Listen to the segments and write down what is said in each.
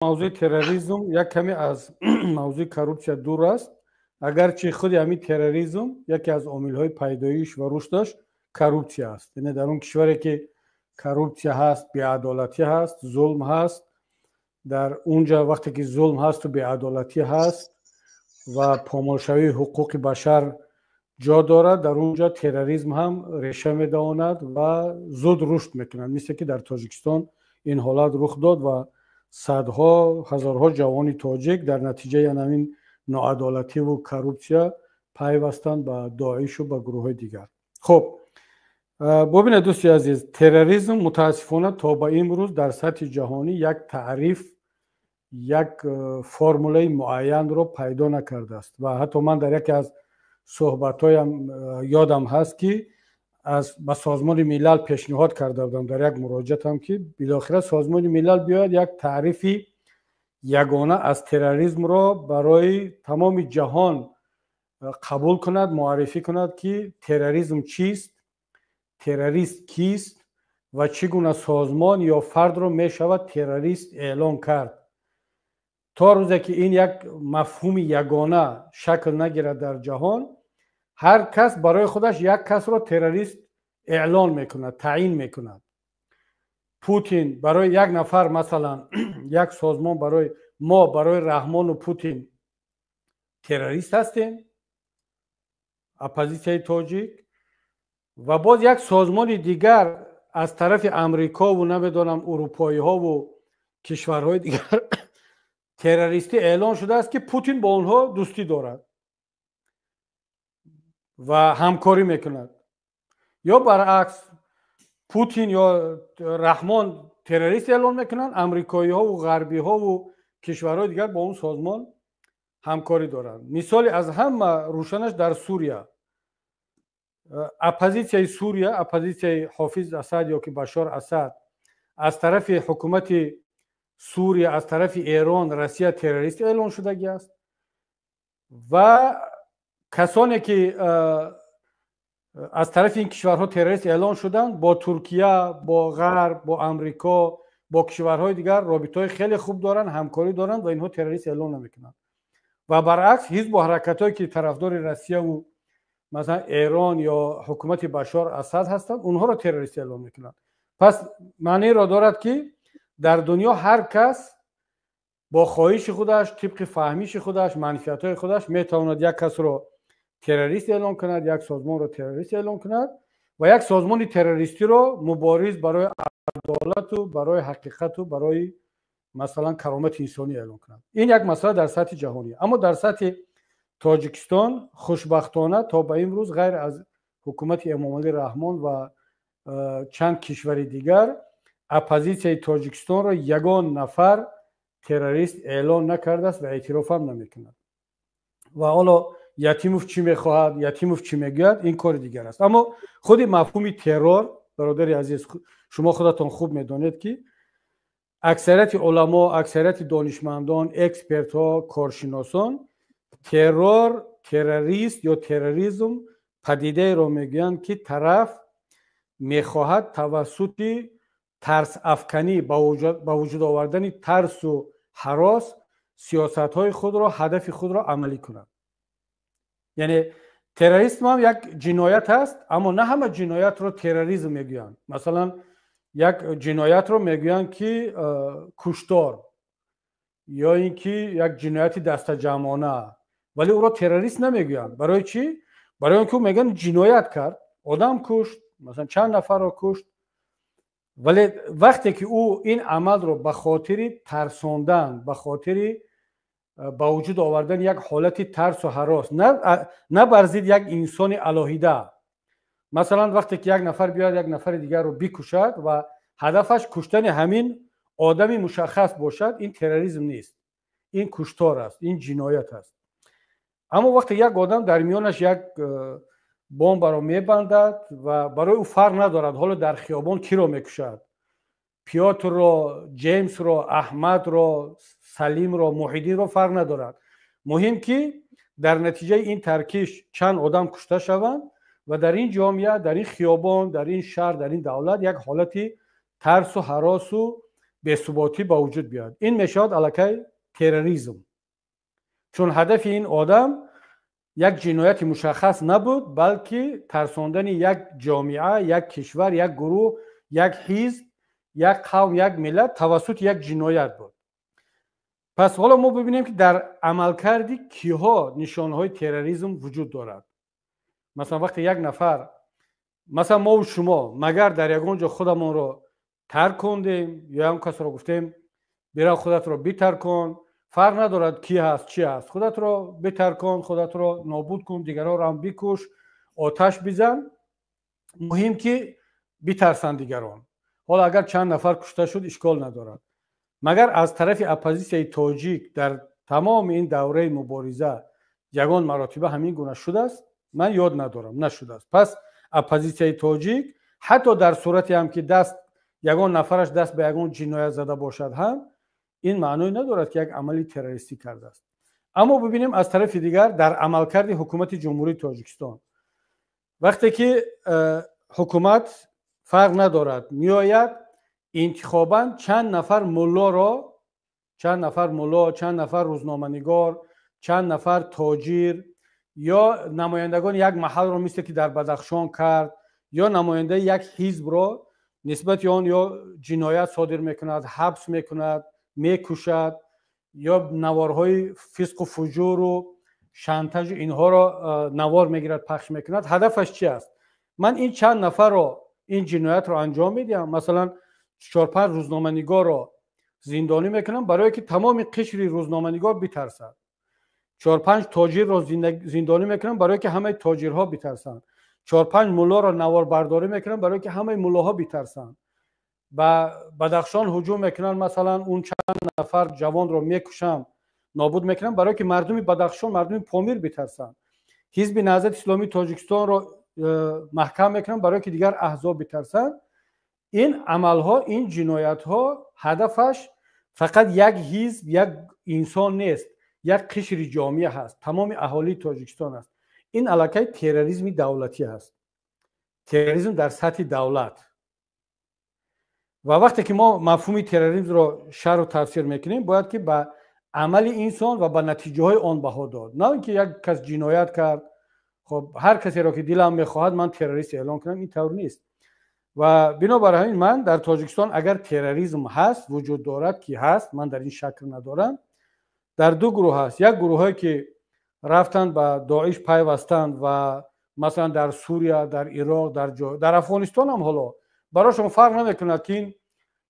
موضوع تروریسم یک کمی از موضوع کروپسیا دور است، اگرچه خود همین تروریسم یکی از عامل‌های پیدایش و رشدش کروپسیا است. یعنی در اون کشوری که کروپسیا هست، بی‌عدالتی هست، ظلم هست، در اونجا وقتی که ظلم هست و بی‌عدالتی هست و پامالشوی حقوق بشر جا دارد، در اونجا تروریسم هم ریشه می‌دواند و زود رشد می‌کند. مثل که در تاجیکستان این حالت رخ داد و صدها هزارها جوان تاجیک در نتیجه همین ناعدالتی و کروپسیا پیوستند به داعش و به گروه‌های دیگر. خب ببینید دوستی عزیز، تروریسم متاسفانه تا به امروز در سطح جهانی یک تعریف، یک فرموله معین رو پیدا نکرده است و حتی من در یکی از صحبت‌هایم یادم هست که به سازمان ملل پیشنهاد کرده بودم در یک مراجعتم که بالاخره سازمان ملل بیاید یک تعریفی یگانه از تروریسم را برای تمام جهان قبول کند، معرفی کند که تروریسم چیست، تروریست کیست و چگونه سازمان یا فرد را می شود تروریست اعلام کرد. تا روزی که این یک مفهوم یگانه شکل نگیرد در جهان، هر کس برای خودش یک کس را تروریست اعلان میکند، تعیین میکند. پوتین برای یک نفر، مثلا یک سازمان برای ما، برای رحمان و پوتین تروریست هستیم، اپوزیسیون تاجیک، و باز یک سازمان دیگر از طرف امریکا و نمیدونم اروپایی ها و کشورهای دیگر تروریستی اعلان شده است که پوتین با اونها دوستی دارد و همکاری میکند. یا برعکس، پوتین یا رحمان تروریست اعلان میکنن، امریکایی ها و غربی ها و کشورهای دیگر با اون سازمان همکاری دارند. مثالی از همه روشنش در سوریه، اپوزیسیون سوریه، اپوزیسیون حافظ اسد یا که بشار اسد، از طرف حکومت سوریه، از طرف ایران، روسیه تروریست اعلان شدگی است و کسانی که از طرف این کشورها تروریست اعلان شدند با ترکیه، با غرب، با امریکا، با کشورهای دیگر رابطه‌های خیلی خوب دارن، همکاری دارن و اینها تروریست اعلان نمیکنن. و برعکس حزب و حرکتایی که طرفدار روسیه و مثلا ایران یا حکومت بشار اسد هستند، اونها را تروریست اعلان میکنن. پس معنی را دارد که در دنیا هر کس با خواهش خودش، طبق فهمیش خودش، منفعت‌های خودش میتواند یک کس را تروریست اعلان کند، یک سازمان را تروریست اعلان کند و یک سازمان تروریستی را مبارز برای عدالت و برای حقیقت و برای مثلا کرامت انسانی اعلان کند. این یک مسئله در سطح جهانی. اما در سطح تاجیکستان خوشبختانه تا به امروز غیر از حکومت امامعلی رحمان و چند کشور دیگر، اپوزیسیون تاجیکستان را یگان نفر تروریست اعلان نکرده است و اعتراف هم نمیکند. و حالا یتیموف چی میخواهد، یتیموف چی میگوید، این کار دیگر است. اما خود مفهوم ترور، برادری عزیز، شما خودتان خوب میدانید که اکثریت علما، اکثریت دانشمندان، اکسپرت ها، کارشناسان ترور، تروریست یا تروریسم پدیده را میگویند که طرف میخواهد توسط ترس افکنی، با وجود آوردن ترس و هراس، سیاست های خود را، هدف خود را عملی کند. یعنی تروریسم هم یک جنایت هست، اما نه همه جنایت را تروریسم میگویند. مثلا یک جنایت را میگویند که کشتار، یا اینکه یک جنایت دست جمعانه، ولی او را تروریست نمیگویند. برای چی؟ برای اینکه میگن جنایت کرد، آدم کشت، مثلا چند نفر را کشت، ولی وقتی که او این عمل رو به خاطر ترساندن، به خاطر با وجود آوردن یک حالت ترس و هراس، نه بر ضد یک انسان الهیده، مثلا وقتی که یک نفر بیاد یک نفر دیگر رو بکشد و هدفش کشتن همین آدمی مشخص باشد، این تروریسم نیست، این کشتار است، این جنایت است. اما وقتی یک آدم در میانش یک بمب را میبندد و برای او فرق ندارد حالا در خیابان کی را میکشد، پیاتر را، جیمز را، احمد را، سلیم را، محیدین را، فرق ندارد. مهم که در نتیجه این ترکیش چند آدم کشته شوند و در این جامعه، در این خیابان، در این شهر، در این دولت یک حالتی ترس و هراس و بی‌ثباتی با وجود بیاد. این میشود علاقه تروریسم، چون هدف این آدم یک جنایت مشخص نبود، بلکه ترساندن یک جامعه، یک کشور، یک گروه، یک حزب، یک قوم، یک ملت توسط یک جنایت بود. پس حالا ما ببینیم که در عملکرد کیها نشانهای تروریسم وجود دارد. مثلا وقتی یک نفر، مثلا ما و شما مگر در یگان جا خودمون رو ترک کردیم یا هم کس رو گفتیم برای خودت رو بی‌ترک کن، فرق ندارد کی هست چی هست، خودت رو بی‌ترک کن، خودت رو نابود کن، دیگران رو هم بکش، آتش بزن، مهم که بی‌ترسن دیگران. حالا اگر چند نفر کشته شد اشکال ندارد. مگر از طرف اپوزیسیون تاجیک در تمام این دوره مبارزه یگان مراتبه همین گونه شده است؟ من یاد ندارم، نشده است. پس اپوزیسیون تاجیک حتی در صورتی هم که یگان نفرش دست به یگان جنایت زده باشد هم این معنی ندارد که یک عملی تروریستی کرده است. اما ببینیم از طرف دیگر در عملکرد حکومت جمهوری تاجیکستان، وقتی که حکومت فرق ندارد میآید انتخاباً چند نفر ملا، چند نفر روزنامه‌نگار، چند نفر تاجر یا نمایندگان یک محل را مثل که در بدخشان کرد یا نماینده یک حزب را نسبت آن یا جنایت صادر میکند، حبس میکند، میکشد یا نوارهای فسق و فجور و شانتاژ اینها را نوار میگیرد پخش میکند. هدفش چی است؟ من این چند نفر را این جنایت را انجام میدم، مثلا 4-5 روزنامه‌نگار را زندانی میکنم برای که تمام قشر روزنامه‌نگار بترسد، 4-5 تاجر را زندانی میکنم برای که همه تاجرها بترسند، 4-5 ملا را نوار برداری میکنم برای که همه ملاها بترسند. و بدخشان هجوم میکنن، مثلا اون چند نفر جوان رو میکشم، نابود میکنم برای که مردم بدخشان، مردم پامیر بترسند. حزب نهضت اسلامی تاجیکستان رو محکم میکنم برای که دیگر احزاب بترسند. این عملها، این جنایت ها هدفش فقط یک حزب، یک انسان نیست، یک قشر جامعه هست، تمام اهالی تاجیکستان است. این علاقه تروریسم دولتی است، تروریسم در سطح دولت. و وقتی که ما مفهوم تروریسم را شرح و تفسیر میکنیم باید که به عمل انسان و به نتیجه های آن بها داد، نه اینکه یک کس جنایت کرد خب هر کسی را که دلم میخواهد من تروریست اعلام کنم. این طور نیست. و بنابراین همین من در تاجیکستان اگر تروریسم هست، وجود دارد که هست، من در این شک ندارم، در دو گروه هست. یک گروهی که رفتن به داعش پیوستند و مثلا در سوریه، در عراق، در افغانستان هم حالا براشون فرق نمیکنه که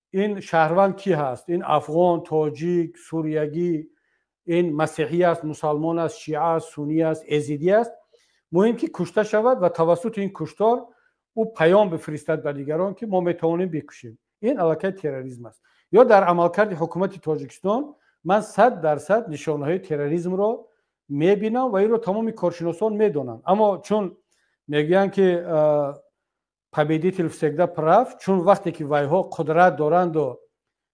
این شهروند کی هست، این افغان، تاجیک، سوریگی، این مسیحی است، مسلمان است، شیعه است، سنی است، یزیدی است، مهم که کشته شود و توسط این کشتار او پیام بفرستد به دیگران که ما میتوانیم بکشیم. این علاقه تروریسم است. یا در عملکرد حکومت تاجیکستان من 100% نشانه‌های تروریسم را میبینم و این رو تمام کارشناسان میدونن. اما چون میگن که победитель всегда прав، چون وقتی که وایها قدرت دارند و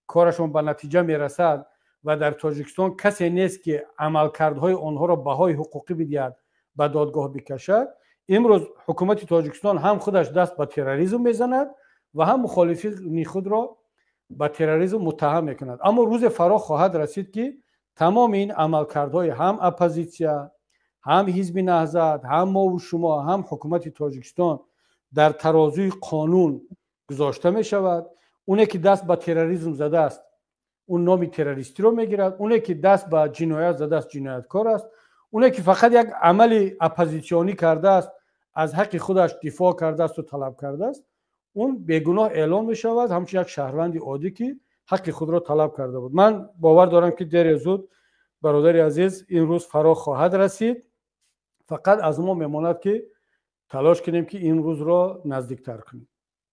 کارشون به نتیجه میرسد و در تاجیکستان کسی نیست که عملکردهای آنها را بهای حقوقی بدهد، به دادگاه بکشد، امروز حکومت تاجیکستان هم خودش دست به تروریسم میزند و هم مخالفین خود را به تروریسم متهم میکند. اما روز فرا خواهد رسید که تمام این عملکردهای هم اپوزیسیا، هم حزب نهضت، هم ما و شما، هم حکومت تاجیکستان در ترازوی قانون گذاشته می شود. اونی که دست به تروریسم زده است اون نام تروریستی رو میگیرد، اونی که دست به جنایت زده است جنایتکار است، اونی که فقط یک عمل اپوزیسیونی کرده است، از حق خودش دفاع کرده است و طلب کرده است، اون بیگناه اعلام می شود همچون یک شهروند عادی که حق خود را طلب کرده بود. من باور دارم که دیر یا زود برادر عزیز این روز فرا خواهد رسید. فقط از ما میماند که تلاش کنیم که این روز را نزدیکتر کنیم.